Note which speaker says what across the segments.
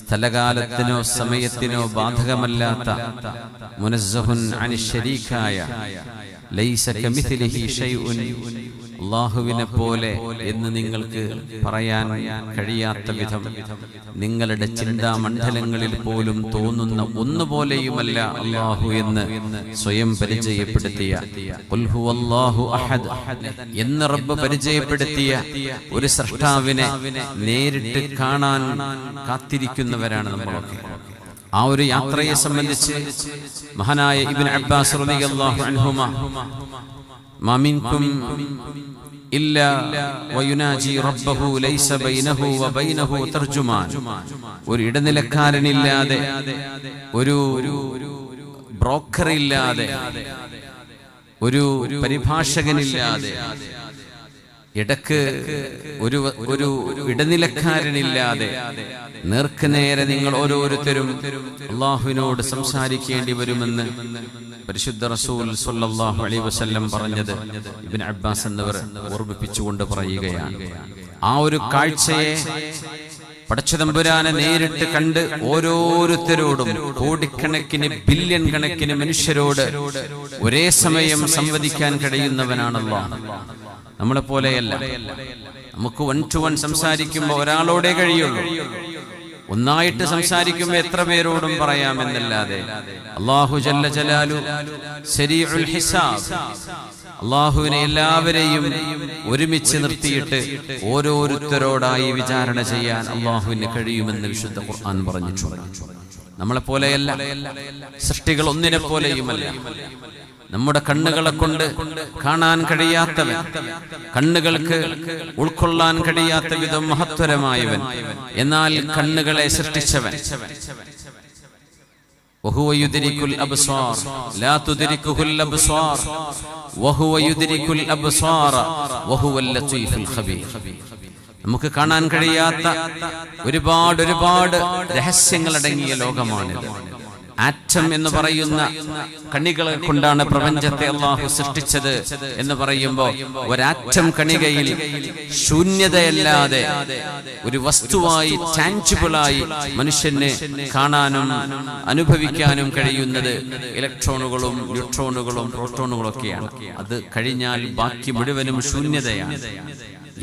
Speaker 1: സ്ഥലകാലത്തിനോ സമയത്തിനോ ബാധകമല്ലാത്ത മുനസ്സഹുൻ അനി ശരീകായ ലൈസ കമിഥിലിഹി ഷൈഉൻ, അല്ലാഹുവിനെ പോലെ എന്ന് നിങ്ങൾക്ക് പറയാൻ കഴിയാത്ത വിധം നിങ്ങളുടെ ചിന്താമണ്ഡലങ്ങളിൽ പോലും തോന്നുന്ന ഒന്നുപോലെയുമല്ല അല്ലാഹു എന്ന് സ്വയം പരിചയപ്പെടുത്തിയ ഖുൽ ഹുവല്ലാഹു അഹദ് എന്ന് റബ്ബ് പരിചയപ്പെടുത്തിയ ഒരു സൃഷ്ടാവിനെ നേരിട്ട് കാണാൻ കാത്തിരിക്കുന്നവരാണ് നമ്മളൊക്കെ. ആ ഒരു യാത്രയെ സംബന്ധിച്ച് മഹാനായ ഇബ്നു അബ്ബാസ് റളിയല്ലാഹു അൻഹുമാ മാ മിൻകും ഇല്ലാ വയുനാജി റബ്ബഹു ലൈസ ബൈനഹു വബൈനഹു തർജുമാൻ, ഒരു ഇടനിലക്കാരനില്ലാതെ, ഒരു ബ്രോക്കറില്ലാതെ, ഒരു പരിഭാഷകനില്ലാതെ, ഇടക്ക് ഒരു ഇടനിലക്കാരനില്ലാതെ നേർക്കുനേരെ നിങ്ങൾ ഓരോരുത്തരും അല്ലാഹുവിനോട് സംസാരിക്കേണ്ടി വരുമെന്ന് പരിശുദ്ധ റസൂൽ സ്വല്ലല്ലാഹു അലൈഹി വസല്ലം പറഞ്ഞത് ഇബ്നു അബ്ബാസ് എന്നിവർ ഓർമ്മിപ്പിച്ചുകൊണ്ട് പറയുകയാണ്. ആ ഒരു കാഴ്ചയെ പടച്ചതമ്പുരാനെ നേരിട്ട് കണ്ട് ഓരോരുത്തരോടും കോടിക്കണക്കിന് ബില്യൺ കണക്കിന് മനുഷ്യരോട് ഒരേ സമയം സംവദിക്കാൻ കഴിയുന്നവനാണ് അല്ലാഹ്. നമ്മളെ പോലെയല്ല. നമുക്ക് 1 to 1 സംസാരിക്കുമ്പോൾ ഒരാളോടെ കഴിയുള്ളൂ. ഒന്നായിട്ട് സംസാരിക്കുമ്പോൾ എത്ര പേരോടും പറയാമെന്നല്ലാതെ അല്ലാഹു ജല്ല ജലാലു സരീഉൽ ഹിസാബ്, അല്ലാഹുവിനെ എല്ലാവരെയും ഒരുമിച്ച് നിർത്തിയിട്ട് ഓരോരുത്തരോടായി വിചാരണ ചെയ്യാൻ അല്ലാഹുവിന് കഴിയുമെന്ന് വിശുദ്ധ ഖുർആൻ പറഞ്ഞിട്ടുണ്ട്. നമ്മളെ പോലെയല്ല, സൃഷ്ടികൾ ഒന്നിനെ പോലെയുമല്ല. നമ്മുടെ കണ്ണുകളെ കൊണ്ട് കാണാൻ കഴിയാത്തവൻ, കണ്ണുകൾക്ക് ഉൾക്കൊള്ളാൻ കഴിയാത്ത വിധം മഹത്വരമായവൻ, എന്നാൽ കണ്ണുകളെ സൃഷ്ടിച്ചവൻ. വഹുവ യുദ്രികുൽ അബ്സാർ ലാ തുദ്രികുൽ അബ്സാർ വഹുവ യുദ്രികുൽ അബ്സാർ വഹുവൽ ലതീഫുൽ ഖബീർ. നമുക്ക് കാണാൻ കഴിയാത്ത ഒരുപാട് രഹസ്യങ്ങൾ അടങ്ങിയ ലോകമാണിത്. ആറ്റം എന്ന് പറയുന്ന കണികളെ കൊണ്ടാണ് പ്രപഞ്ചത്തെ അല്ലാഹു സൃഷ്ടിച്ചത് എന്ന് പറയുമ്പോൾ ഒരാറ്റം കണികയിൽ ശൂന്യതയല്ലാതെ ഒരു വസ്തുവായി, ടാൻജിബിളായി മനുഷ്യന് കാണാനും അനുഭവിക്കാനും കഴിയുന്നത് ഇലക്ട്രോണുകളും ന്യൂട്രോണുകളും പ്രോട്ടോണുകളും ഒക്കെയാണ്. അത് കഴിഞ്ഞാൽ ബാക്കി മുഴുവനും ശൂന്യതയാണ്.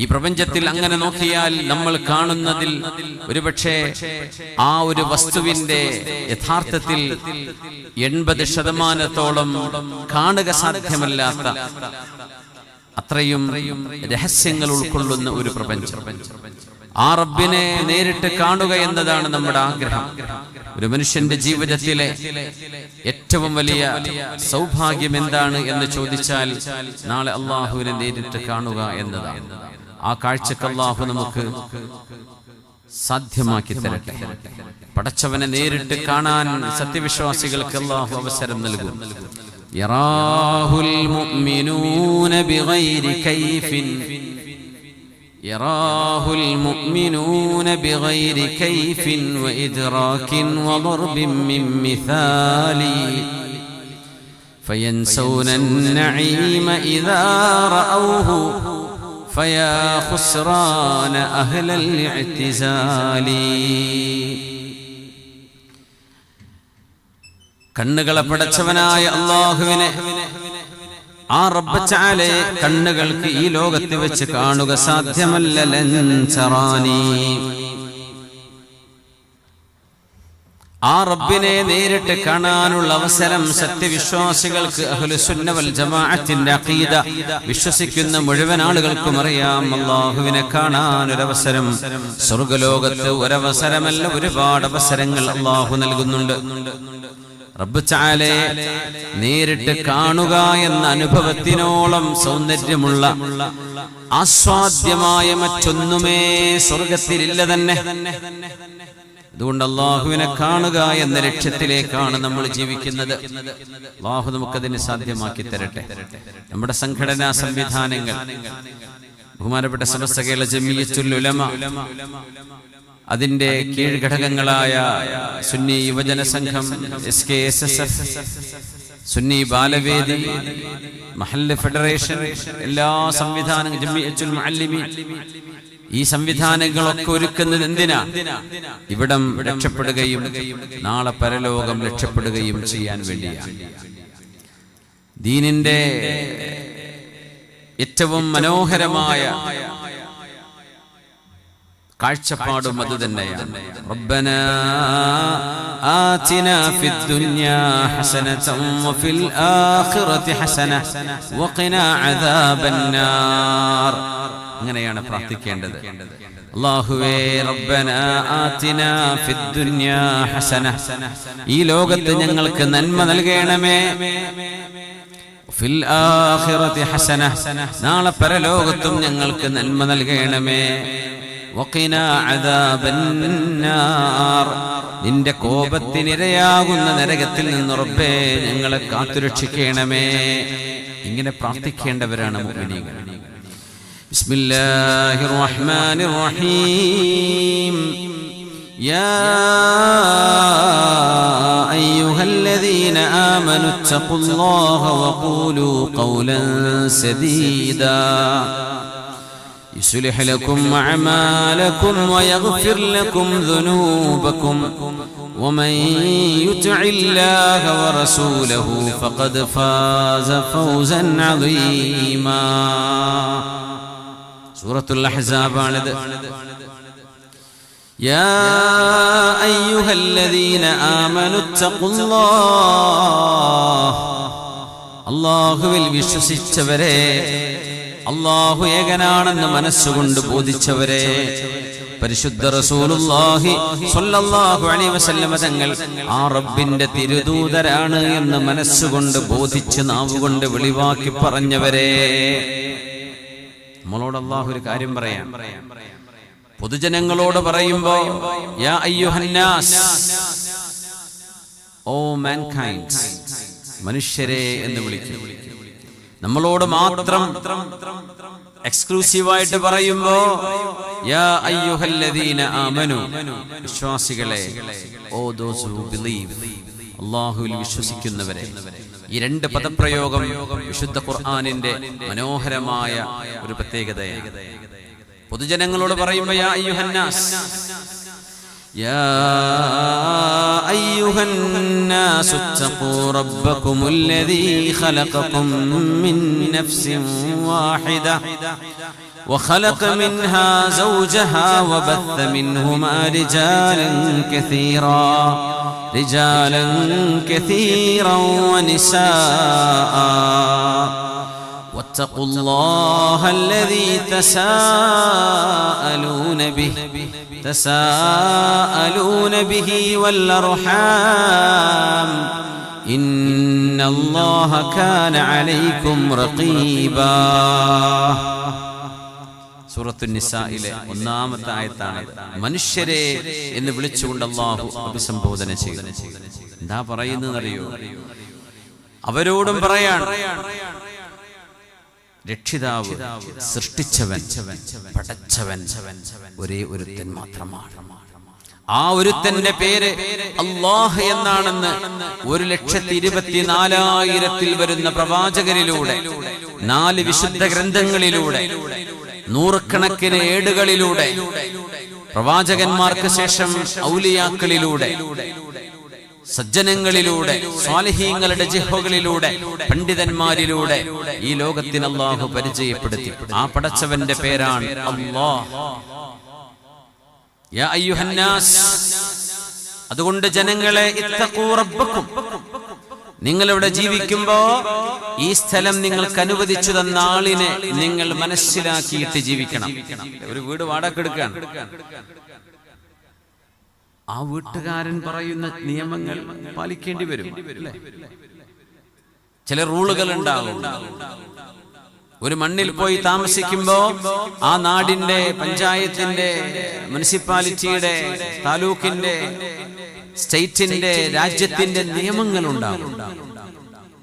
Speaker 1: ഈ പ്രപഞ്ചത്തിൽ അങ്ങനെ നോക്കിയാൽ നമ്മൾ കാണുന്നതിൽ ഒരുപക്ഷെ ആ ഒരു വസ്തുവിന്റെ യഥാർത്ഥത്തിൽ 80% കാണുക സാധ്യമല്ലാത്ത അത്രയും രഹസ്യങ്ങൾ ഉൾക്കൊള്ളുന്ന ഒരു പ്രപഞ്ചം. ആ റബ്ബിനെ നേരിട്ട് കാണുക എന്നതാണ് നമ്മുടെ ആഗ്രഹം. ഒരു മനുഷ്യന്റെ ജീവിതത്തിലെ ഏറ്റവും വലിയ സൗഭാഗ്യം എന്താണ് എന്ന് ചോദിച്ചാൽ നാളെ അല്ലാഹുവിനെ നേരിട്ട് കാണുക എന്നതാണ്. ആ കാഴ്ചക്ക് അല്ലാഹു നമുക്ക് സാധ്യമാക്കി തരട്ടെ. പടച്ചവനെ നേരിട്ട് കാണാൻ സത്യവിശ്വാസികൾക്ക് അല്ലാഹു അവസരം നൽകും. യറാഹുൽ മുഅ്മിനൂന ബിഗൈരി കൈഫിൻ യറാഹുൽ മുഅ്മിനൂന ബിഗൈരി കൈഫിൻ വഇദ്റാകിൻ വദർബിൻ മിൻ മിസാലി ഫയൻസൗന النعيم إذا رأوه فيا خسران أهل الاعتزال. കണ്ണുകളെ പടച്ചവനായ അല്ലാഹുവിനെ, ആ റബ്ബ് തആലയെ കണ്ണുകൾക്ക് ഈ ലോകത്ത് വെച്ച് കാണുക സാധ്യമല്ല. ലൻ തറാനി, ആ റബ്ബിനെ നേരിട്ട് കാണാനുള്ള അവസരം സത്യവിശ്വാസികൾക്ക്, അഹ്ലുസുന്ന വൽ ജമാഅത്തിന്റെ അഖീദ വിശ്വസിക്കുന്ന മുഴുവൻ ആളുകൾക്കും അറിയാം. അല്ലാഹുവിനെ കാണാൻ ഒരവസരം സ്വർഗ്ഗലോകത്ത് ഒരവസരമല്ല, ഒരുപാട് അവസരങ്ങൾ അല്ലാഹു നൽകുന്നുണ്ട്. റബ്ബ് തആലയെ നേരിട്ട് കാണുക എന്ന അനുഭവത്തിനോളം സൗന്ദര്യമുള്ള ആസ്വാദ്യമായ മറ്റൊന്നുമേ സ്വർഗ്ഗത്തിലില്ല തന്നെ. അതുകൊണ്ട് അല്ലാഹുവിനെ കാണുക എന്ന ലക്ഷ്യത്തിലേക്കാണ് നമ്മൾ ജീവിക്കുന്നത്. അല്ലാഹു നമുക്കതിനെ സാധ്യമാക്കി തരട്ടെ. നമ്മുടെ സംഘടനാ സംവിധാനങ്ങൾ, ബഹുമാനപ്പെട്ട സമസ്ത കേരള ജമിയത്തുൽ ഉലമ, അതിന്റെ കീഴ്ഘടകങ്ങളായ സുന്നി യുവജന സംഘം, SKSSF, സുന്നി ബാലവേദി, മഹല്ല് ഫെഡറേഷൻ, എല്ലാ സംവിധാനങ്ങളും, ജമിയത്തുൽ മുഅല്ലിമീൻ, ഈ സംവിധാനങ്ങളൊക്കെ ഒരുക്കുന്നത് എന്തിനാ? ഇവിടം രക്ഷപ്പെടുകയും നാളെ പരലോകം രക്ഷപ്പെടുകയും ചെയ്യാൻ വേണ്ടിയാണ്. ദീനിന്റെ ഏറ്റവും മനോഹരമായ കാഴ്ചപ്പാടും അത് തന്നെയാണ്. റബ്ബനാ ആതിനാ ഫിദ്ദുനിയാ ഹസനതൻ വഫിൽ ആഖിറതി ഹസനത വഖിനാ അദാബന്നാർ. അങ്ങനെയാണ് പ്രാർത്ഥിക്കേണ്ടത്. അല്ലാഹുവേ റബ്ബനാ ആതിനാ ഫിദ്ദുനിയാ ഹസനത, ഈ ലോകത്ത് ഞങ്ങൾക്ക് നന്മ നൽകണമേ. ഫിൽ ആഖിറതി ഹസനത, നാളെ പരലോകത്തും ഞങ്ങൾക്ക് നന്മ നൽകണമേ. വഖിനാ അദാബന്നാർ, നിന്റെ കോപത്തിനിരയാകുന്ന നരകത്തിൽ നിന്ന് റബ്ബേ ഞങ്ങളെ കാത്തുരക്ഷിക്കണമേ. ഇങ്ങനെ പ്രാർത്ഥിക്കേണ്ടവരാണ് മുഅ്മിനീങ്ങൾ. ബിസ്മില്ലാഹിർ റഹ്മാനിർ റഹീം. യാ അയ്യുഹല്ലദീന ആമനു തഖുല്ലാഹ വഖൂലൂ ഖൗലൻ സദീദാ يصلح لكم أعمالكم ويغفر لكم ذنوبكم ومن يطع الله ورسوله فقد فاز فوزا عظيما. سورة الأحزاب. يا أيها الذين آمنوا اتقوا الله. അല്ലാഹുവിൽ വിശ്വസിച്ചവരെ, അല്ലാഹു ഏകനാണെന്ന് മനസ്സുകൊണ്ട് ബോധിച്ചവരെ, പരിശുദ്ധ റസൂലുള്ളാഹി സ്വല്ലല്ലാഹു അലൈഹി വസല്ലമ തങ്ങൾ ആ റബ്ബിന്റെ തിരുദൂതരാണ് എന്ന് മനസ്സുകൊണ്ട് ബോധിച്ച് നാവുകൊണ്ട് വെളിവാക്കി പറഞ്ഞവരെ. നമ്മളോട് അല്ലാഹു ഒരു കാര്യം പറയാം. പൊതുജനങ്ങളോട് പറയുമ്പോ യാ അയ്യുഹന്നാസ്, ഓ മാൻകൈൻഡ്, മനുഷ്യരെ എന്ന് വിളിക്കും. നമ്മളോട് മാത്രം എക്സ്ക്ലൂസീവായിട്ട് പറയുമ്പോ യാ അയ്യുഹല്ലദീന ആമനു, വിശ്വാസികളെ, ഓ ദോസ് ഹു ബിലീവ്, അല്ലാഹുവിൽ വിശ്വസിക്കുന്നവരെ. ഈ രണ്ട് പദപ്രയോഗം വിശുദ്ധ ഖുർആനിന്റെ മനോഹരമായ ഒരു പ്രത്യേകതയാണ്. പൊതുജനങ്ങളോട് പറയുമ്പോ യാ അയ്യുഹന്നാസ്, يا أيها الناس اتقوا ربكم الذي خلقكم من نفس واحدة وخلق منها زوجها وبث منهما رجالا كثيرا ونساء واتقوا الله الذي تساءلون به والأرحام إن الله كان عليكم رقيبا. സൂറത്തുൻ നിസായിലെ ഒന്നാമത്തെ ആയത്താണ്. മനുഷ്യരെ എന്ന് വിളിച്ചുകൊണ്ട് അല്ലാഹു അഭിസംബോധന ചെയ്തു. എന്താ പറയുന്നതെന്നറിയോ? അവരോടും പറയാണ്, രക്ഷിതാവ്, സൃഷ്ടിച്ചവൻ, പടച്ചവൻ ഒരേ ഒരുത്തൻ മാത്രമാണ്. ആ ഒരുത്തന്റെ പേര് അല്ലാഹ് എന്നാണെന്ന് 1,24,000 വരുന്ന പ്രവാചകരിലൂടെ, 4 വിശുദ്ധ ഗ്രന്ഥങ്ങളിലൂടെ, നൂറുകണക്കിന് ഏടുകളിലൂടെ, പ്രവാചകന്മാർക്ക് ശേഷം ഔലിയാക്കളിലൂടെ, സജ്ജനങ്ങളിലൂടെ, സ്വാലിഹീങ്ങളുടെ ജിഹ്വകളിലൂടെ, പണ്ഡിതന്മാരിലൂടെ ഈ ലോകത്തിന് അല്ലാഹു പരിചയപ്പെടുത്തി. ആ പടച്ചവന്റെ പേരാണ് അല്ലാഹ്. യാ അയ്യുഹന്നാസ്, അതുകൊണ്ട് ജനങ്ങളെ, ഇത്തഖൂ റബ്ബക്കും, നിങ്ങളിവിടെ ജീവിക്കുമ്പോ ഈ സ്ഥലം നിങ്ങൾക്ക് അനുവദിച്ചു തന്ന ആളിനെ നിങ്ങൾ മനസ്സിലാക്കിയിട്ട് ജീവിക്കണം. ഒരു വീട് വാടക എടുക്കാൻ, ആ വീട്ടുകാരൻ പറയുന്ന നിയമങ്ങൾ പാലിക്കേണ്ടി വരും. ചില റൂളുകൾ ഉണ്ടാകും. ഒരു മണ്ണിൽ പോയി താമസിക്കുമ്പോ ആ നാടിന്റെ, പഞ്ചായത്തിന്റെ, മുനിസിപ്പാലിറ്റിയുടെ, താലൂക്കിന്റെ, സ്റ്റേറ്റിന്റെ, രാജ്യത്തിന്റെ നിയമങ്ങൾ ഉണ്ടാകും.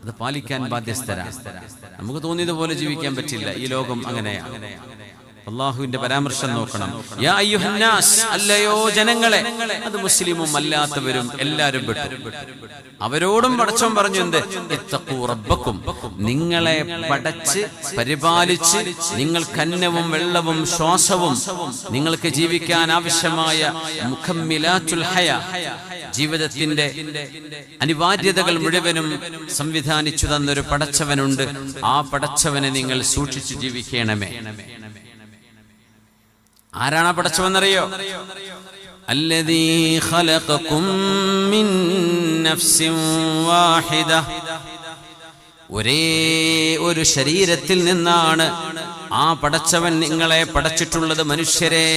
Speaker 1: അത് പാലിക്കാൻ ബാധ്യസ്ഥരാണ്. നമുക്ക് തോന്നിയതുപോലെ ജീവിക്കാൻ പറ്റില്ല. ഈ ലോകം അങ്ങനെയാണ്. അള്ളാഹുവിന്റെ പരാമർശം നോക്കണം. യാ അയ്യുഹന്നാസ്, അല്ലയോ ജനങ്ങളെ. അത് മുസ്ലിമും അല്ലാത്തവരും എല്ലാവരും പെട്ടു. അവരോടും പടച്ചോൻ പറഞ്ഞു എന്ത്? ഇത്തഖൂ റബ്ബക്കും, നിങ്ങളെ പടച്ച് പരിപാലിച്ച് നിങ്ങൾക്ക് അന്നവും വെള്ളവും ശ്വാസവും നിങ്ങൾക്ക് ജീവിക്കാൻ ആവശ്യമായ മുഖമ്മിലാത്തുൽ ഹയ, ജീവിതത്തിന്റെ അനിവാര്യതകൾ മുഴുവനും സംവിധാനിച്ചു തന്നൊരു പടച്ചവനുണ്ട്. ആ പടച്ചവനെ നിങ്ങൾ സൂക്ഷിച്ചു ജീവിക്കണമേ. ആരാണ് പടച്ചവനറിയോ? അല്ലദീ ഖലഖകും മിൻ നഫ്സിൻ വാഹിദ, ഒരേ ഒരു ശരീരത്തിൽ നിന്നാണ് ആ പടച്ചവൻ നിങ്ങളെ പടച്ചിട്ടുള്ളത് മനുഷ്യരെ.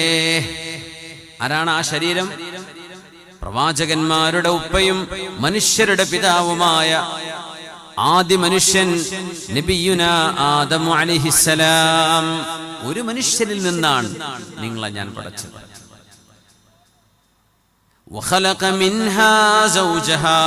Speaker 1: ആരാണ് ആ ശരീരം? പ്രവാചകന്മാരുടെ ഉപ്പയും മനുഷ്യരുടെ പിതാവുമായ ആദി മനുഷ്യൻ നബിയുന ആദം അലൈഹിസ്സലാം. ഒരു മനുഷ്യനിൽ നിന്നാണ് നിങ്ങളെ ഞാൻ പടച്ചത്. വഖലഖ മിൻഹാ സൗജഹാ,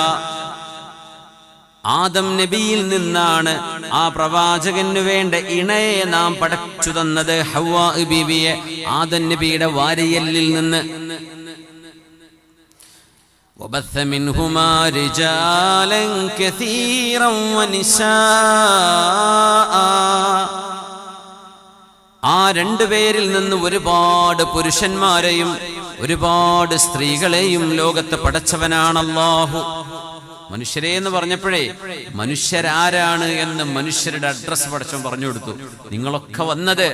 Speaker 1: ആദം നബിയിൽ നിന്നാണ് ആ പ്രവാചകന് വേണ്ട ഇണയെ നാം പടച്ചു തന്നത്. ഹവ്വാ ബീവിയെ ആദം നബിയുടെ വാരിയലിൽ നിന്ന്. وبث منهما رجالا كثيرا ونساء, ആ രണ്ടുപേരിൽ നിന്ന് ഒരുപാട് പുരുഷന്മാരെയും ഒരുപാട് സ്ത്രീകളെയും ലോകത്ത് പടച്ചവനാണ് അല്ലാഹു. മനുഷ്യരെ എന്ന് പറഞ്ഞപ്പോഴേ മനുഷ്യരാരാണ് എന്ന് മനുഷ്യരുടെ അഡ്രസ് പടച്ചവൻ പറഞ്ഞു കൊടുത്തു. നിങ്ങളൊക്കെ വന്നത്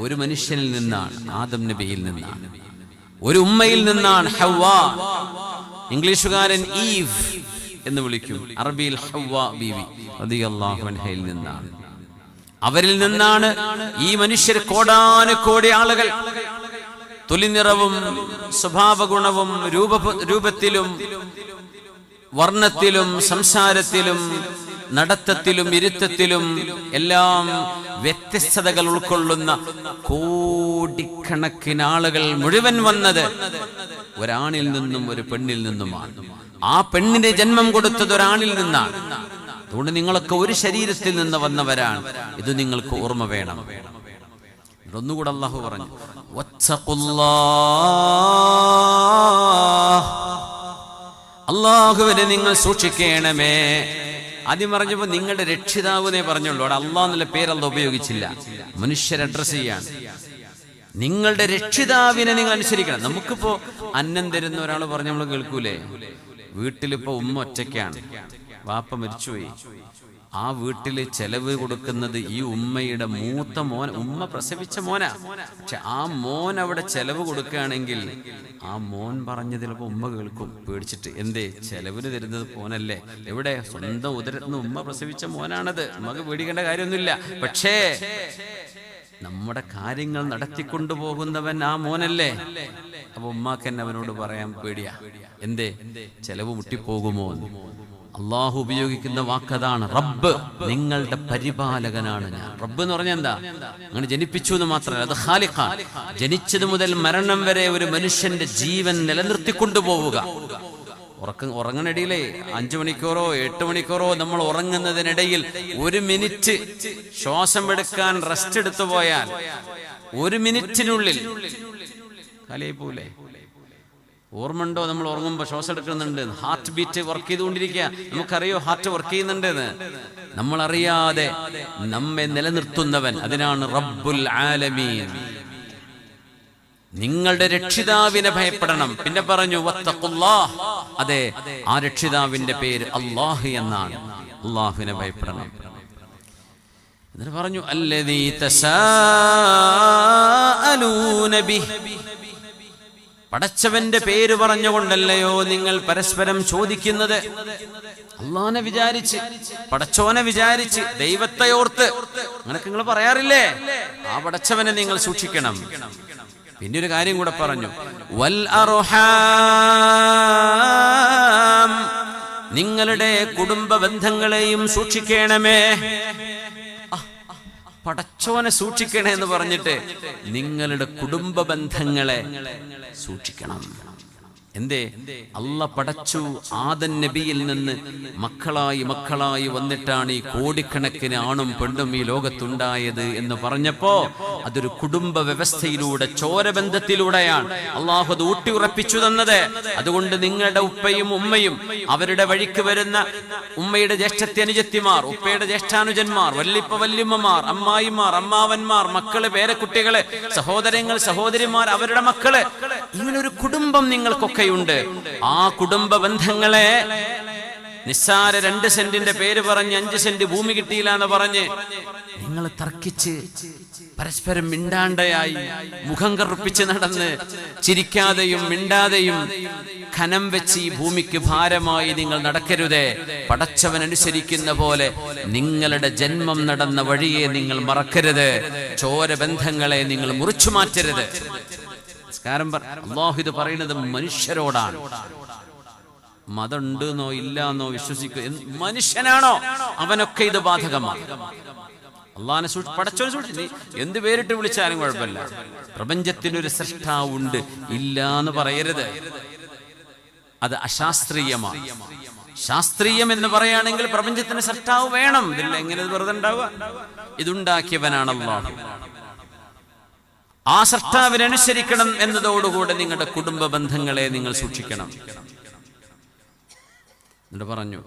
Speaker 1: ഒരു മനുഷ്യനിൽ നിന്നാണ്, ആദം നബിയിൽ നിന്നാണ്. ഒരു ഉമ്മയിൽ നിന്നാണ്, ഹവ്വാ. ഇംഗ്ലീഷുകാരൻ ഈവ് എന്ന് വിളിക്കും, അറബിയിൽ ഹവ്വാ ബീവി റളിയല്ലാഹു അൻഹയിൽ നിന്നാണ്. അവരിൽ നിന്നാണ് ഈ മനുഷ്യർ കോടാനുകോടി ആളുകൾ തൊലിനിറവും സ്വഭാവഗുണവും രൂപത്തിലും വർണ്ണത്തിലും സംസാരത്തിലും നടത്തത്തിലും ഇരുത്തത്തിലും എല്ലാം വ്യത്യസ്തതകൾ ഉൾക്കൊള്ളുന്ന കോടിക്കണക്കിന് ആളുകൾ മുഴുവൻ വന്നത് ഒരാണിൽ നിന്നും ഒരു പെണ്ണിൽ നിന്നുമാണ്. ആ പെണ്ണിന്റെ ജന്മം കൊടുത്തത് ഒരാണിൽ നിന്നാണ്. അതുകൊണ്ട് നിങ്ങളൊക്കെ ഒരു ശരീരത്തിൽ നിന്ന് വന്നവരാണ്. ഇത് നിങ്ങൾക്ക് ഓർമ്മ വേണം. ഒന്നുകൂടെ അല്ലാഹു പറഞ്ഞു, അല്ലാഹുവിനെ നിങ്ങൾ സൂക്ഷിക്കണമേ. ആദ്യം പറഞ്ഞപ്പോ നിങ്ങളുടെ രക്ഷിതാവിനെ പറഞ്ഞുള്ളൂ. അവിടെ അല്ലാഹ് എന്നുള്ള പേരല്ല ഉപയോഗിച്ചില്ല, മനുഷ്യരെ അഡ്രസ് ചെയ്യാണ്. നിങ്ങളുടെ രക്ഷിതാവിനെ നിങ്ങൾ അനുസരിക്കണം. നമുക്കിപ്പോ അന്നം തരുന്ന ഒരാൾ പറഞ്ഞ നമ്മൾ കേൾക്കൂലേ? വീട്ടിലിപ്പോ ഉമ്മ ഒറ്റയ്ക്കാണ്, വാപ്പ മരിച്ചുപോയി. ആ വീട്ടില് ചെലവ് കൊടുക്കുന്നത് ഈ ഉമ്മയുടെ മൂത്ത മോൻ, ഉമ്മ പ്രസവിച്ച മോനാ. പക്ഷെ ആ മോൻ അവിടെ ചെലവ് കൊടുക്കുകയാണെങ്കിൽ ആ മോൻ പറഞ്ഞത് ചിലപ്പോ ഉമ്മ കേൾക്കും പേടിച്ചിട്ട്. എന്തേ? ചെലവിന് തരുന്നത് മോനല്ലേ? എവിടെ? സ്വന്തം ഉദരത്തിന് ഉമ്മ പ്രസവിച്ച മോനാണത്. നമുക്ക് പേടിക്കേണ്ട കാര്യമൊന്നുമില്ല. പക്ഷേ നമ്മുടെ കാര്യങ്ങൾ നടത്തിക്കൊണ്ടുപോകുന്നവൻ ആ മോനല്ലേ? അപ്പൊ ഉമ്മാക്ക് തന്നെ അവനോട് പറയാൻ പേടിയാ. എന്തേ? ചെലവ് മുട്ടിപ്പോകുമോ? അള്ളാഹു ഉപയോഗിക്കുന്ന വാക്കതാണ് റബ്ബ്. നിങ്ങളുടെ പരിപാലകനാണ് ഞാൻ. റബ്ബ് എന്ന് പറഞ്ഞാൽ എന്താ? അങ്ങനെ ജനിപ്പിച്ചു എന്ന് മാത്രമല്ല, അത് ഖാലിഖാണ്. ജനിച്ചത് മുതൽ മരണം വരെ ഒരു മനുഷ്യന്റെ ജീവൻ നിലനിർത്തിക്കൊണ്ടുപോവുക. ഉറങ്ങുന്നിടയിലേ 5 മണിക്കൂറോ 8 മണിക്കൂറോ നമ്മൾ ഉറങ്ങുന്നതിനിടയിൽ 1 മിനിറ്റ് ശ്വാസം എടുക്കാൻ റെസ്റ്റ് എടുത്തു പോയാൽ 1 മിനിറ്റിനുള്ളിൽ കാലേ പോലെ. ഓർമ്മണ്ടോ? നമ്മൾ ഉറങ്ങുമ്പോൾ ശ്വാസം എടുക്കുന്നുണ്ട്, ഹാർട്ട് ബീറ്റ് വർക്ക് ചെയ്തുകൊണ്ടിരിക്കുക. നമുക്കറിയോ ഹാർട്ട് വർക്ക് ചെയ്യുന്നുണ്ടെന്ന്? നമ്മൾ അറിയാതെ നമ്മെ നിലനിർത്തുന്നവൻ, അതിനാണ് റബ്ബുൽ ആലമീൻ. നിങ്ങളുടെ രക്ഷിതാവിനെ ഭയപ്പെടണം. പിന്നെ പറഞ്ഞു വത്തഖുല്ലാഹ്. അതെ, ആ രക്ഷിതാവിന്റെ പേര് അല്ലാഹ് എന്നാണ്. അല്ലാഹുവിനെ ഭയപ്പെടണം. എന്നിട്ട് പറഞ്ഞു അല്ലദീ തസാഅലൂന ബിഹി, പടച്ചവന്റെ പേര് പറഞ്ഞുകൊണ്ടല്ലയോ നിങ്ങൾ പരസ്പരം ചോദിക്കുന്നത്? അള്ളാഹനെ വിചാരിച്ച്, പടച്ചോനെ വിചാരിച്ച്, ദൈവത്തെ ഓർത്ത് അങ്ങനൊക്കെ നിങ്ങൾ പറയാറില്ലേ? ആ പടച്ചവനെ നിങ്ങൾ സൂക്ഷിക്കണം. പിന്നെ ഒരു കാര്യം കൂടെ പറഞ്ഞു, വൽ അർഹാം, നിങ്ങളുടെ കുടുംബ ബന്ധങ്ങളെയും സൂക്ഷിക്കണമേ. പടച്ചോനെ സൂക്ഷിക്കണേ എന്ന് പറഞ്ഞിട്ട് നിങ്ങളുടെ കുടുംബ ബന്ധങ്ങളെ സൂക്ഷിക്കണം. എന്തേ? അള്ള പടച്ചു ആദം നബിയിൽ നിന്ന് മക്കളായി വന്നിട്ടാണ് ഈ കോടിക്കണക്കിന് ആണും പെണ്ണും ഈ ലോകത്തുണ്ടായത് എന്ന് പറഞ്ഞപ്പോ അതൊരു കുടുംബ വ്യവസ്ഥയിലൂടെ, ചോരബന്ധത്തിലൂടെയാണ് അള്ളാഹു അത് ഊട്ടിയുറപ്പിച്ചു തന്നത്. അതുകൊണ്ട് നിങ്ങളുടെ ഉപ്പയും ഉമ്മയും അവരുടെ വഴിക്ക് വരുന്ന ഉമ്മയുടെ ജ്യേഷ്ഠത്തി അനുജത്തിമാർ, ഉപ്പയുടെ ജ്യേഷ്ഠാനുജന്മാർ, വല്ലിപ്പ വല്യമ്മമാർ, അമ്മായിമാർ, അമ്മാവന്മാർ, മക്കള്, പേരക്കുട്ടികള്, സഹോദരങ്ങൾ, സഹോദരിമാർ, അവരുടെ മക്കള്, ഇങ്ങനൊരു കുടുംബം നിങ്ങൾക്കൊക്കെയുണ്ട്. ആ കുടുംബ ബന്ധങ്ങളെ നിസ്സാര 2 സെന്റിന്റെ പേര് പറഞ്ഞ് 5 സെന്റ് ഭൂമി കിട്ടിയില്ല എന്ന് പറഞ്ഞ് നിങ്ങൾ തർക്കിച്ച് പരസ്പരം മിണ്ടാണ്ടയായി മുഖം കറുപ്പിച്ച് നടന്ന് ചിരിക്കാതെയും മിണ്ടാതെയും ഖനം വെച്ച് ഈ ഭൂമിക്ക് ഭാരമായി നിങ്ങൾ നടക്കരുതേ. പടച്ചവൻ അനുസരിക്കുന്ന പോലെ നിങ്ങളുടെ ജന്മം നടന്ന വഴിയെ നിങ്ങൾ മറക്കരുത്. ചോരബന്ധങ്ങളെ നിങ്ങൾ മുറിച്ചു മാറ്റരുത്. അല്ലാഹു ഇത് പറയുന്നത് മനുഷ്യരോടാണ്. മതമുണ്ടെന്നോ ഇല്ലാന്നോ വിശ്വസിക്കുക മനുഷ്യനാണോ അവനൊക്കെ ഇത് ബാധകമാണ്. അള്ളാഹിനെ പടച്ചവനെ സൂക്ഷിച്ച് എന്ത് പേരിട്ട് വിളിച്ചാലും കുഴപ്പമില്ല. പ്രപഞ്ചത്തിനൊരു സൃഷ്ടാവുണ്ട്, ഇല്ല എന്ന് പറയരുത്. അത് അശാസ്ത്രീയമാണ്. ശാസ്ത്രീയം എന്ന് പറയുകയാണെങ്കിൽ പ്രപഞ്ചത്തിന് സൃഷ്ടാവ് വേണം. ഇതില്ല എങ്ങനെ വെറുതെ ഉണ്ടാവുക? ഇതുണ്ടാക്കിയവനാണ് അല്ലാഹു. ആ സൃഷ്ടാവിനനുസരിക്കണം എന്നതോടുകൂടെ നിങ്ങളുടെ കുടുംബ ബന്ധങ്ങളെ നിങ്ങൾ സൂക്ഷിക്കണം. എന്നിട്ട് പറഞ്ഞു,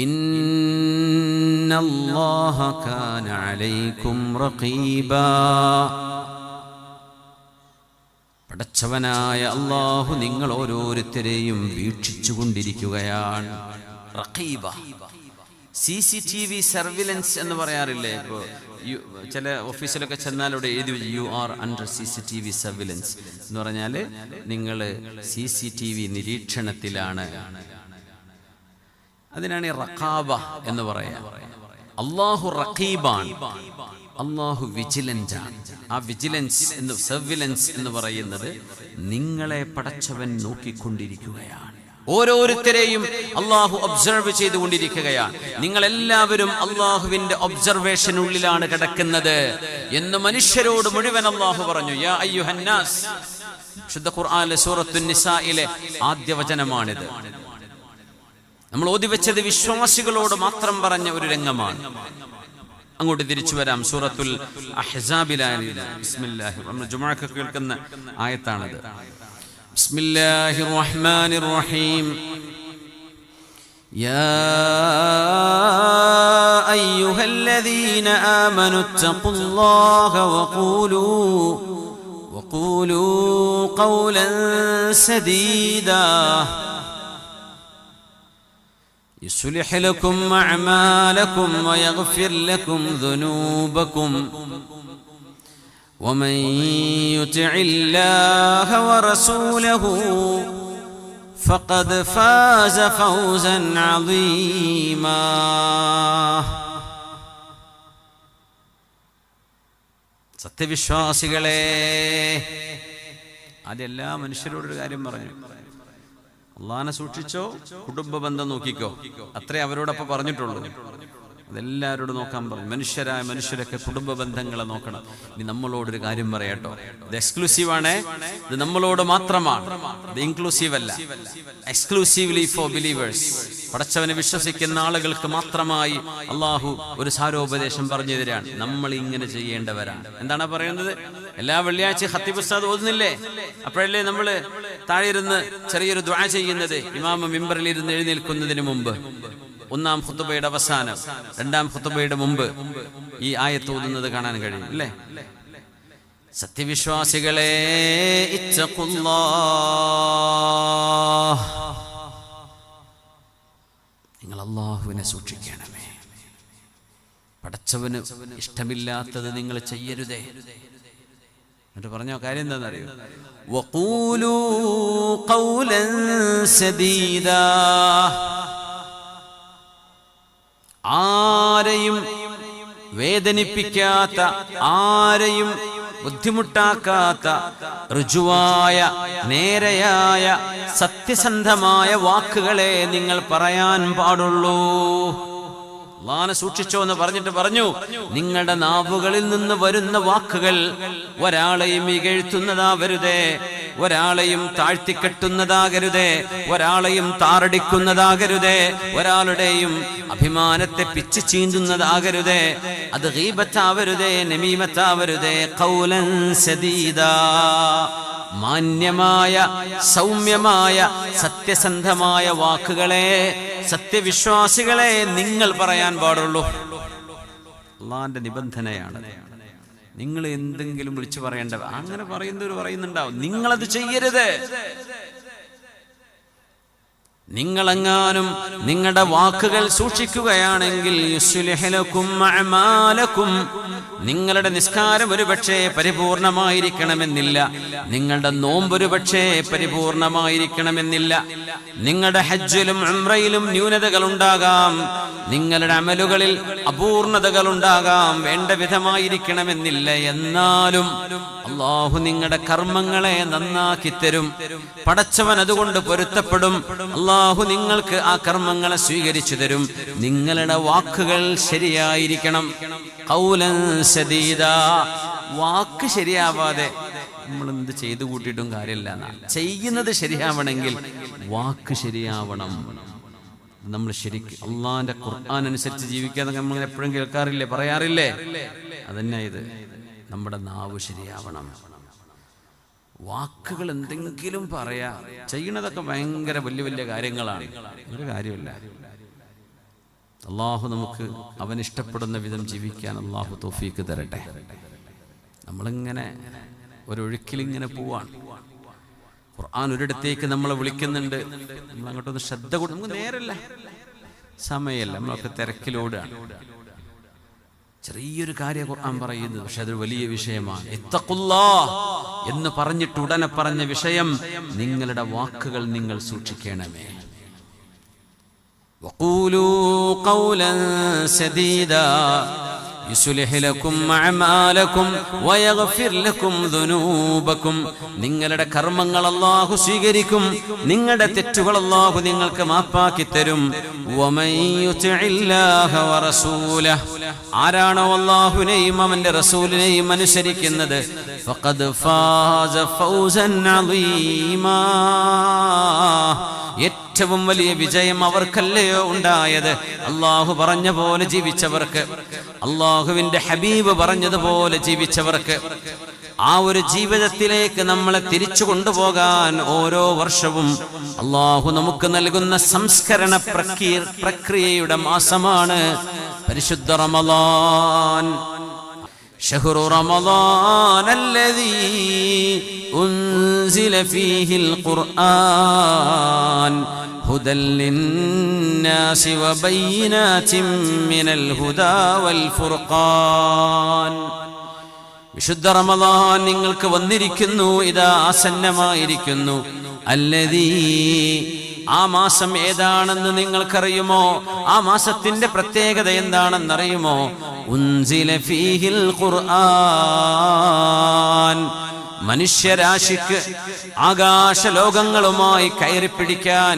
Speaker 1: ഇന്നല്ലാഹ കാന അലൈക്കും റഖീബാ. പടച്ചവനായ അല്ലാഹു നിങ്ങൾ ഓരോരുത്തരെയും വീക്ഷിച്ചുകൊണ്ടിരിക്കുകയാണ്. റഖീബ, CCTV സർവിലൻസ് എന്ന് പറയാറില്ലേ? ഇപ്പോൾ ചില ഓഫീസിലൊക്കെ ചെന്നാൽ അവിടെ എഴുതി you are under CCTV surveillance എന്ന് പറഞ്ഞാൽ നിങ്ങൾ CCTV നിരീക്ഷണത്തിലാണ്. അതിനാണ് റഖാബ എന്ന് പറയാ. അല്ലാഹു റഖീബാണ്, അല്ലാഹു വിജിലന്റ് ആണ്. ആ വിജിലൻസ് എന്ന് സർവിലൻസ് എന്ന് പറയുന്നത് നിങ്ങളെ പടച്ചവൻ നോക്കിക്കൊണ്ടിരിക്കുകയാണ്. ഓരോരുത്തരെയും അള്ളാഹു ഒബ്സർവ് ചെയ്തുകൊണ്ടിരിക്കുകയാണ്. നിങ്ങൾ എല്ലാവരും അള്ളാഹുവിന്റെ ഒബ്സർവേഷനുള്ളിലാണ് കിടക്കുന്നത് എന്ന് മനുഷ്യരോട് മുഴുവൻ അള്ളാഹു പറഞ്ഞു. യാ അയ്യുഹന്നാസ്, ശുദ്ധ ഖുർആനിലെ സൂറത്തുൻ നിസായിലെ ആദ്യ വചനമാണിത്. നമ്മൾ ഓതിവെച്ചത് വിശ്വാസികളോട് മാത്രം പറഞ്ഞ ഒരു രംഗമാണ്. അങ്ങോട്ട് തിരിച്ചു വരാം. സൂറത്തുൽ അഹ്സാബിലാണ്. ബിസ്മില്ലാഹിർ റഹ്മാനിർ റഹീം. ജുമുഅക്ക് കേൾക്കുന്ന ആയത്താണത്. ബിസ്മില്ലാഹിർ റഹ്മാനിർ റഹീം. യാ അയ്യുഹല്ലദീന ആമനു തഖുല്ലാഹ വഖൂലൂ ഖൗലൻ സദീദാ يصلح لكم أعمالكم ويغفر لكم ذنوبكم ومن يطع الله ورسوله فقد فاز فوزا عظيما. സത്യവിശ്വാസികളെ, അതെല്ലാ മനുഷ്യരോടൊരു കാര്യം പറഞ്ഞു. അള്ളാഹിനെ സൂക്ഷിച്ചോ, കുടുംബ ബന്ധം നോക്കിക്കോ, അത്രേ അവരോടൊപ്പം പറഞ്ഞിട്ടുള്ളൂ. അതെല്ലാവരോടും നോക്കാൻ പറഞ്ഞു. മനുഷ്യരായ മനുഷ്യരൊക്കെ കുടുംബ ബന്ധങ്ങളെ നോക്കണം. ഇനി നമ്മളോടൊരു കാര്യം പറയാട്ടോ, ഇത് എക്സ്ക്ലൂസീവ് ആണ്, ഇത് നമ്മളോട് മാത്രമാണ്, ഇത് ഇൻക്ലൂസീവ് അല്ല. എക്സ്ക്ലൂസീവ്ലി ഫോർ ബിലീവേഴ്സ്, പടച്ചവനെ വിശ്വസിക്കുന്ന ആളുകൾക്ക് മാത്രമായി അള്ളാഹു ഒരു സാരോപദേശം പറഞ്ഞു തരാണ്. നമ്മൾ ഇങ്ങനെ ചെയ്യേണ്ടവരാണ്. എന്താണ് പറയുന്നത്? എല്ലാ വെള്ളിയാഴ്ച ഖത്തീബ് ഉസ്താദ് ഓതുന്നില്ലേ? അപ്പോഴല്ലേ നമ്മൾ താഴെ ഇരുന്ന് ചെറിയൊരു ദുആ ചെയ്യുന്നത്? ഇമാം മിമ്പറിൽ ഇരുന്ന് എഴുന്നേൽക്കുന്നതിന് മുമ്പ്, ഒന്നാം ഖുതുബയുടെ അവസാനം, രണ്ടാം ഖുതുബയുടെ മുമ്പ് ഈ ആയത്ത് ഓതുന്നത് കാണാൻ കഴിയും അല്ലേ? സത്യവിശ്വാസികളെ, ഇത്തഖുല്ലാഹ്, നിങ്ങൾ അല്ലാഹുവിനെ സൂക്ഷിക്കണമേ. പടച്ചവന് ഇഷ്ടമില്ലാത്തത് നിങ്ങൾ ചെയ്യരുതേ. എന്നിട്ട് പറഞ്ഞ കാര്യം എന്താണെന്നറിയോ? വഖൂലൂ ഖൗലൻ സദീദാ, ആരെയും വേദനിപ്പിക്കാത്ത, ആരെയും ബുദ്ധിമുട്ടാക്കാത്ത ഋജുവായ, നേരെയായ, സത്യസന്ധമായ വാക്കുകളെ നിങ്ങൾ പറയാൻ പാടുള്ളൂ. അള്ളാഹനെ സൂക്ഷിച്ചോ എന്ന് പറഞ്ഞിട്ട് പറഞ്ഞു, നിങ്ങളുടെ നാവുകളിൽ നിന്ന് വരുന്ന വാക്കുകൾ ഒരാളെയും ഇകഴ്ത്തുന്നതാവരുതേ, ഒരാളെയും താഴ്ത്തിക്കെട്ടുന്നതാകരുതേ, ഒരാളെയും താറടിക്കുന്നതാകരുതേ, ഒരാളുടെയും അഭിമാനത്തെ പിച്ചു ചീന്തുന്നതാകരുതേ, അത് ഗീബത്താവരുതേ, നമീമത്താവരുതേ. ഖൗലൻ സദീദാ, മാന്യമായ സൗമ്യമായ സത്യസന്ധമായ വാക്കുകളെ സത്യവിശ്വാസികളെ നിങ്ങൾ പറയാൻ പാടുള്ളൂ. അള്ളാന്റെ നിബന്ധനയാണ്. നിങ്ങൾ എന്തെങ്കിലും വിളിച്ചു പറയേണ്ട, അങ്ങനെ പറയുന്നുണ്ടാവും, നിങ്ങളത് ചെയ്യരുത്. നിങ്ങളെങ്ങാനും നിങ്ങളുടെ വാക്കുകൾ സൂക്ഷിക്കുകയാണെങ്കിൽ യുസ്ലിഹ് ലക്കും അഅമാലക്കും, നിങ്ങളുടെ നിസ്കാരം ഒരുപക്ഷേ പരിപൂർണമായിരിക്കണമെന്നില്ല, നിങ്ങളുടെ നോമ്പ് ഒരുപക്ഷേ പരിപൂർണമായിരിക്കണമെന്നില്ല, നിങ്ങളുടെ ഹജ്ജിലും ഉംറയിലും ന്യൂനതകൾ ഉണ്ടാകാം, നിങ്ങളുടെ അമലുകളിൽ അപൂർണതകൾ ഉണ്ടാകാം, വേണ്ട വിധമായിരിക്കണമെന്നില്ല. എന്നാലും അല്ലാഹു നിങ്ങളുടെ കർമ്മങ്ങളെ നന്നാക്കി തരും. പടച്ചവൻ അതുകൊണ്ട് പൊരുത്തപ്പെടും. അല്ലാഹു നിങ്ങൾക്ക് ആ കർമ്മങ്ങളെ സ്വീകരിച്ചു തരും. നിങ്ങളുടെ വാക്കുകൾ ശരിയായിരിക്കണം. ഖൗലൻ സദീദാ, വാക്ക് ശരിയാവാതെ നമ്മൾ എന്ത് ചെയ്തു കൂട്ടിയിട്ടും കാര്യമില്ല. ചെയ്യുന്നത് ശരിയാവണമെങ്കിൽ വാക്ക് ശരിയാവണം. നമ്മൾ ശരിക്കും അള്ളാന്റെ ഖുർആൻ അനുസരിച്ച് ജീവിക്കാതെ നമ്മൾ എപ്പോഴും കേൾക്കാറില്ലേ, പറയാറില്ലേ? അതന്നെ ഇത്. നമ്മുടെ നാവ് ശരിയാവണം. വാക്കുകൾ എന്തെങ്കിലും പറയാ, ചെയ്യണതൊക്കെ ഭയങ്കര വലിയ വലിയ കാര്യങ്ങളാണ്, ഒരു കാര്യമില്ല. അള്ളാഹു നമുക്ക് അവൻ ഇഷ്ടപ്പെടുന്ന വിധം ജീവിക്കാൻ അള്ളാഹു തൗഫീക്ക് തരട്ടെ. നമ്മളിങ്ങനെ ഒരൊഴുക്കിലിങ്ങനെ പോവാണ്. ഖുർആൻ ഒരിടത്തേക്ക് നമ്മളെ വിളിക്കുന്നുണ്ട്, നമ്മൾ അങ്ങോട്ടൊന്ന് ശ്രദ്ധ കൊടുത്ത്, നമുക്ക് നേരല്ല, സമയമല്ല, നമ്മളൊക്കെ തിരക്കിലോടാണ്. ചെറിയൊരു കാര്യം ഖുർആൻ പറയുന്നത്, പക്ഷെ അതൊരു വലിയ വിഷയമാണ്. ഇത്തഖുല്ലാഹ് എന്ന് പറഞ്ഞിട്ട് ഉടനെ പറഞ്ഞ വിഷയം, നിങ്ങളുടെ വാക്കുകൾ നിങ്ങൾ സൂക്ഷിക്കണമേ. വഖൂലൂ ഖൗലൻ സദീദാ യുസ്ലിഹ് ലക്കും അഅമാലക്കും വയഗ്ഫിർ ലക്കും ദുനൂബക്കും, നിങ്ങളുടെ കർമ്മങ്ങൾ അല്ലാഹു സ്വീകരിക്കും, നിങ്ങളുടെ തെറ്റുകൾ അല്ലാഹു നിങ്ങൾക്ക് മാപ്പാക്കി തരും. വമൻ യുതിഇല്ലാഹ വറസൂലഹു, ആരാണോ അല്ലാഹുവിനെയും അവന്റെ റസൂലിനെയും അനുസരിക്കുന്നത്, ഫഖദ് ഫാസ ഫൗസൻ അളീമാ, ഏറ്റവും വലിയ വിജയം അവർക്കല്ലയോ ഉണ്ടായത്. അള്ളാഹു പറഞ്ഞ പോലെ ജീവിച്ചവർക്ക്, അള്ളാഹുവിന്റെ ഹബീബ് പറഞ്ഞതുപോലെ ജീവിച്ചവർക്ക്, ആ ഒരു ജീവിതത്തിലേക്ക് നമ്മളെ തിരിച്ചു കൊണ്ടുപോകാൻ ഓരോ വർഷവും അള്ളാഹു നമുക്ക് നൽകുന്ന സംസ്കരണ പ്രക്രിയയുടെ മാസമാണ് പരിശുദ്ധ റമളാൻ. شهر رمضان الذي أنزل فيه القرآن هدى للناس وبينات من الهدى والفرقان. വിശുദ്ധ റമളാൻ നിങ്ങൾക്ക് വന്നിരിക്കുന്നു, ഇതാ ആസന്നമായിരിക്കുന്നു. അല്ലദീ, ആ മാസം ഏതാണെന്ന് നിങ്ങൾക്കറിയുമോ? ആ മാസത്തിന്റെ പ്രത്യേകത എന്താണെന്നറിയുമോ? ഉൻസില ഫീഹിൽ ഖുർആൻ, മനുഷ്യരാശിക്ക് ആകാശലോകങ്ങളുമായി കയറിപ്പിടിക്കാൻ,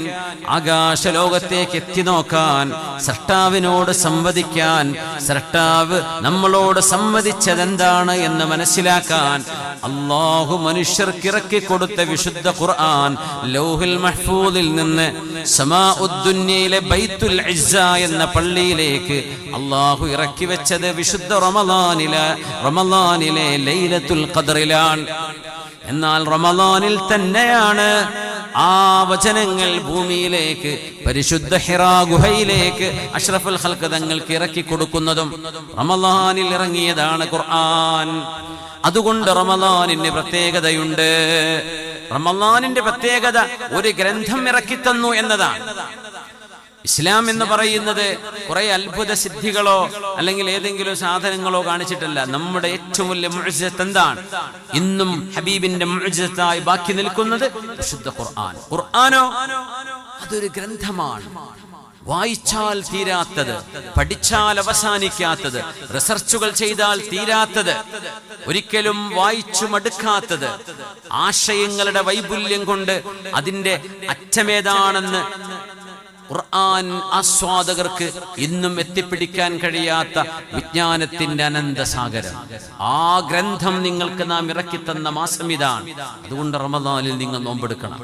Speaker 1: ആകാശലോകത്തേക്ക് എത്തി നോക്കാൻ, സൃഷ്ടാവിനോട് സംവദിക്കാൻ, സൃഷ്ടാവ് നമ്മളോട് സംവദിച്ചതെന്താണ് എന്ന് മനസ്സിലാക്കാൻ അല്ലാഹു മനുഷ്യർക്ക് ഇറക്കി കൊടുത്ത വിശുദ്ധ ഖുർആൻ ലൗഹുൽ മഹ്ഫൂദിൽ നിന്ന് സമാഉദ്ദുന്യയിലെ ബൈത്തുൽ ഇസ്സ എന്ന പള്ളിയിലേക്ക് അല്ലാഹു ഇറക്കി വെച്ചത് വിശുദ്ധ റമളാനിലെ ലൈലത്തുൽ ഖദ്റിലാണ്. എന്നാൽ റമളാനിൽ തന്നെയാണ് ആ വചനങ്ങൾ ഭൂമിയിലേക്ക്, പരിശുദ്ധ ഹിറാ ഗുഹയിലേക്ക് അഷ്റഫുൽ ഖൽഖ് തങ്ങൾക്ക് ഇറക്കി കൊടുക്കുന്നതും റമളാനിൽ ഇറങ്ങിയതാണ് ഖുർആൻ. അതുകൊണ്ട് റമളാനിന് പ്രത്യേകതയുണ്ട്. റമളാനിന്റെ പ്രത്യേകത ഒരു ഗ്രന്ഥം ഇറക്കി തന്നു എന്നതാണ്. ഇസ്ലാം എന്ന് പറയുന്നത് കുറെ അത്ഭുത സിദ്ധികളോ അല്ലെങ്കിൽ ഏതെങ്കിലും സാധനങ്ങളോ കാണിച്ചിട്ടല്ല. നമ്മുടെ ഏറ്റവും വലിയ മുഅ്ജിസത്ത് എന്താണ്? ഇന്നും ഹബീബിന്റെ മുഅ്ജിസത്തായി ബാക്കി നിൽക്കുന്നത് വിശുദ്ധ ഖുർആൻ. ഖുർആനോ അതൊരു ഗ്രന്ഥമാണ്, വായിച്ചാൽ തീരാത്തത്, പഠിച്ചാൽ അവസാനിക്കാത്തത്, റിസർച്ചുകൾ ചെയ്താൽ തീരാത്തത്, ഒരിക്കലും വായിച്ചു മടുക്കാത്തത്, ആശയങ്ങളുടെ വൈപുല്യം കൊണ്ട് അതിന്റെ അറ്റമേതാണെന്ന് ഖുർആൻ ആസ്വാദകർക്ക് ഇന്നും എത്തിപ്പിടിക്കാൻ കഴിയാത്ത വിജ്ഞാനത്തിന്റെ അനന്തസാഗരം. ആ ഗ്രന്ഥം നിങ്ങൾക്ക് നാം ഇറക്കിത്തന്ന മാസം ഇതാണ്. അതുകൊണ്ട് റമദാനിൽ നിങ്ങൾ നോമ്പെടുക്കണം.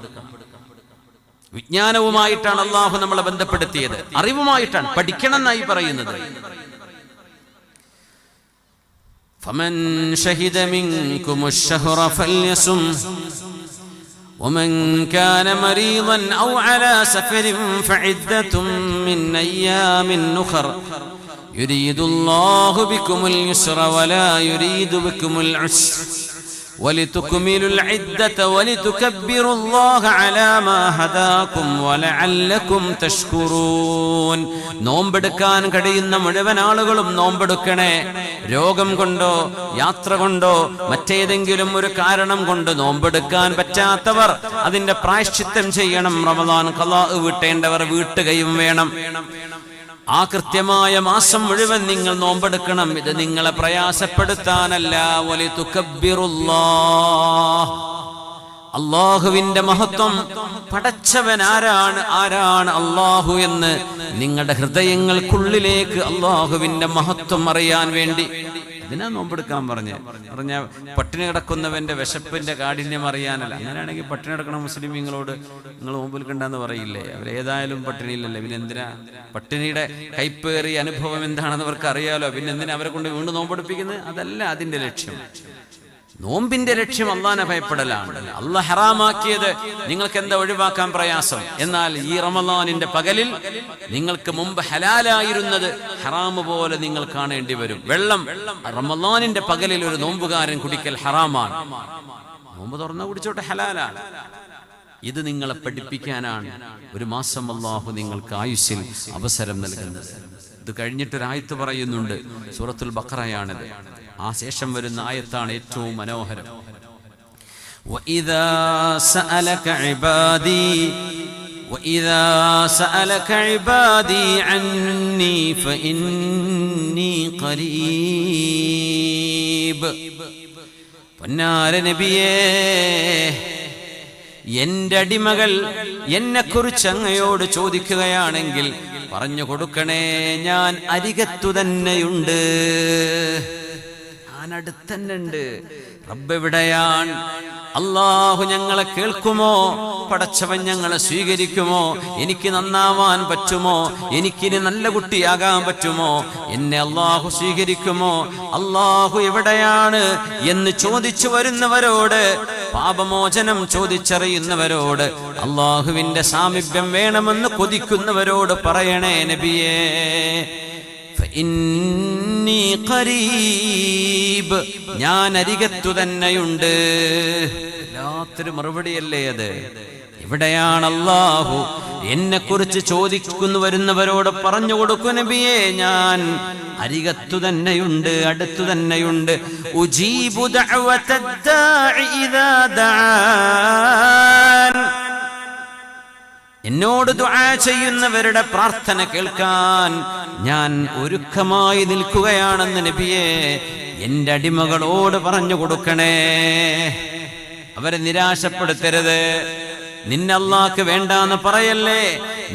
Speaker 1: വിജ്ഞാനവുമായിട്ടാണ് അള്ളാഹു നമ്മളെ ബന്ധപ്പെടുത്തിയത്, അറിവുമായിട്ടാണ്. പഠിക്കണം എന്നായി പറയുന്നത്. فمن شهد منكم الشهر فليصم ومن كان مريضا أو على سفر فعدة من أيام أخر يريد الله بكم اليسر ولا يريد بكم العسر ولتكملوا العدة ولتكبروا الله على ما هداكم ولعلكم تشكرون. നോമ്പെടുക്കാൻ കഴിയുന്ന മുഴുവൻ ആളുകളും നോമ്പെടുക്കണേ. രോഗം കൊണ്ടോ യാത്ര കൊണ്ടോ മറ്റേതെങ്കിലും ഒരു കാരണം കൊണ്ട് നോമ്പെടുക്കാൻ പറ്റാത്തവർ അതിന്റെ പ്രായശ്ചിത്തം ചെയ്യണം. റമദാൻ ഖളാ വീട്ടേണ്ടവർ വീട്ടുകയും വേണം. ആ കൃത്യമായ മാസം മുഴുവൻ നിങ്ങൾ നോമ്പെടുക്കണം. ഇത് നിങ്ങളെ പ്രയാസപ്പെടുത്താനല്ല. വലിതുകബ്ബിറുല്ലാഹ്, അള്ളാഹുവിന്റെ മഹത്വം, പടച്ചവൻ ആരാണ് അള്ളാഹു എന്ന് നിങ്ങളുടെ ഹൃദയങ്ങൾക്കുള്ളിലേക്ക് അള്ളാഹുവിന്റെ മഹത്വം അറിയാൻ വേണ്ടി ഇതിനാ നോമ്പെടുക്കാൻ പറഞ്ഞ പട്ടിണി കിടക്കുന്നവന്റെ വിശപ്പിന്റെ കാഠിന്യം അറിയാനല്ല. അങ്ങനെയാണെങ്കിൽ പട്ടിണി കിടക്കണ മുസ്ലിമീങ്ങളോട് നിങ്ങൾ നോമ്പെടുക്കണ്ടെന്ന് പറയില്ലേ? അവരേതായാലും പട്ടിണിയില്ലല്ലേ, പിന്നെ എന്തിനാ? പട്ടിണിയുടെ കൈപ്പേറിയ അനുഭവം എന്താണെന്ന് അവർക്ക് അറിയാലോ, പിന്നെ എന്തിനാ അവരെ കൊണ്ട് വീണ്ടും നോമ്പെടുപ്പിക്കുന്നത്? അതല്ല അതിന്റെ ലക്ഷ്യം. നോമ്പിന്റെ ലക്ഷ്യം അള്ളാനെ ഭയപ്പെടലാണ്. അള്ളാഹ് ഹറാമാക്കിയത് നിങ്ങൾക്ക് എന്താ ഒഴിവാക്കാൻ പ്രയാസം? എന്നാൽ ഈ റമളാനിന്റെ പകലിൽ നിങ്ങൾക്ക് മുമ്പ് ഹലാലായിരുന്നത് ഹറാമ് പോലെ നിങ്ങൾ കാണേണ്ടി വരും. വെള്ളം റമളാനിന്റെ പകലിൽ ഒരു നോമ്പുകാരൻ കുടിക്കൽ ഹറാമാണ്. നോമ്പ് തുറന്ന കുടിച്ചോട്ടെ, ഹലാലാണ്. ഇത് നിങ്ങളെ പഠിപ്പിക്കാനാണ് ഒരു മാസം അല്ലാഹു നിങ്ങൾക്ക് ആയുസ്സിൽ അവസരം നൽകുന്നത്. ഇത് കഴിഞ്ഞിട്ടൊരായത്ത് പറയുന്നുണ്ട്, സൂറത്തുൽ ബഖറയാണിത്. ആ ശേഷം വരുന്ന ആയത്താണ് ഏറ്റവും മനോഹരം. وَإِذَا سَأَلَكَ عِبَادِي عَنِّي فَإِنِّي قَرِيبٌ. പൊന്നാര നബിയേ, എന്റെ അടിമകൾ എന്നെക്കുറിച്ച് അങ്ങയോട് ചോദിക്കുകയാണെങ്കിൽ പറഞ്ഞു കൊടുക്കണേ, ഞാൻ അരികത്തു തന്നെയുണ്ട്, ഞാൻ അടുത്തന്നുണ്ട്. റബ്ബ് എവിടെയാണ്? അല്ലാഹു ഞങ്ങളെ കേൾക്കുമോ? പടച്ചവൻ ഞങ്ങളെ സ്വീകരിക്കുമോ? എനിക്ക് നന്നാവാൻ പറ്റുമോ? എനിക്കിനി നല്ല കുട്ടിയാകാൻ പറ്റുമോ? എന്നെ അല്ലാഹു സ്വീകരിക്കുമോ? അല്ലാഹു എവിടെയാണ് എന്ന് ചോദിച്ചു വരുന്നവരോട്, പാപമോചനം ചോദിച്ചറിയുന്നവരോട്, അല്ലാഹുവിന്റെ സാമീപ്യം വേണമെന്ന് കൊതിക്കുന്നവരോട് പറയണേ നബിയേ, ഫഇന്നീ ഖരീബ്, ഞാൻ അരികത്തു തന്നെയുണ്ട്. വല്ലാത്തൊരു മറുപടിയല്ലേ അത്? എവിടെയാണ് അല്ലാഹു? എന്നെ കുറിച്ച് ചോദിക്കുന്നു വരുന്നവരോട് പറഞ്ഞു കൊടുക്കൂ നബിയേ, ഞാൻ അരികത്തു തന്നെയുണ്ട്, അടുത്തു തന്നെയുണ്ട്. ഉജീബു ദഅവതദ്ദാഇ ഇദാ ദഅാൻ, എന്നോട് ദുആ ചെയ്യുന്നവരുടെ പ്രാർത്ഥന കേൾക്കാൻ ഞാൻ ഒരുക്കമായി നിൽക്കുകയാണെന്ന് നബിയേ എന്റെ അടിമകളോട് പറഞ്ഞു കൊടുക്കണേ. അവരെ നിരാശപ്പെടുത്തരുത്. നിന്നെ അല്ലാഹുക്ക് വേണ്ടാന്ന് പറയല്ലേ,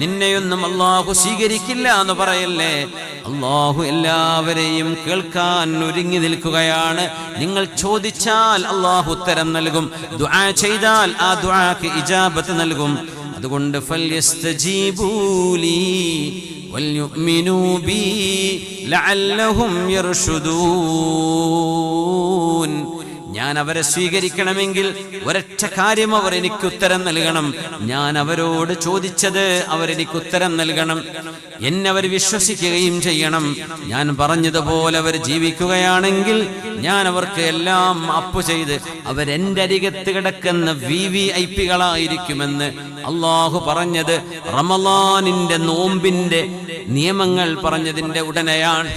Speaker 1: നിന്നെയൊന്നും അല്ലാഹു സ്വീകരിക്കില്ല എന്ന് പറയല്ലേ. അല്ലാഹു എല്ലാവരെയും കേൾക്കാൻ ഒരുങ്ങി നിൽക്കുകയാണ്. നിങ്ങൾ ചോദിച്ചാൽ അല്ലാഹു ഉത്തരം നൽകും, ദുആ ചെയ്താൽ ആ ദുആക്ക് ഇജാബത്ത് നൽകും. അതുകൊണ്ട് ഫൽയസ്തജീബൂലി വൽയുഅ്മിനൂ ബി ലഅല്ലഹും യർഷുദൂൻ. ഞാൻ അവരെ സ്വീകരിക്കണമെങ്കിൽ ഒരൊറ്റ കാര്യം അവർ എനിക്ക് ഉത്തരം നൽകണം. ഞാൻ അവരോട് ചോദിച്ചത് അവരെനിക്ക് ഉത്തരം നൽകണം. എന്നെ അവർ വിശ്വസിക്കുകയും ചെയ്യണം. ഞാൻ പറഞ്ഞതുപോലെ അവർ ജീവിക്കുകയാണെങ്കിൽ ഞാൻ അവർക്ക് എല്ലാം മാപ്പ് ചെയ്ത് അവരെന്റെ അരികത്ത് കിടക്കുന്ന VVIPകളായിരിക്കുമെന്ന് അല്ലാഹു പറഞ്ഞത് റമളാനിന്റെ നോമ്പിന്റെ നിയമങ്ങൾ പറഞ്ഞതിന്റെ ഉടനെയാണ്.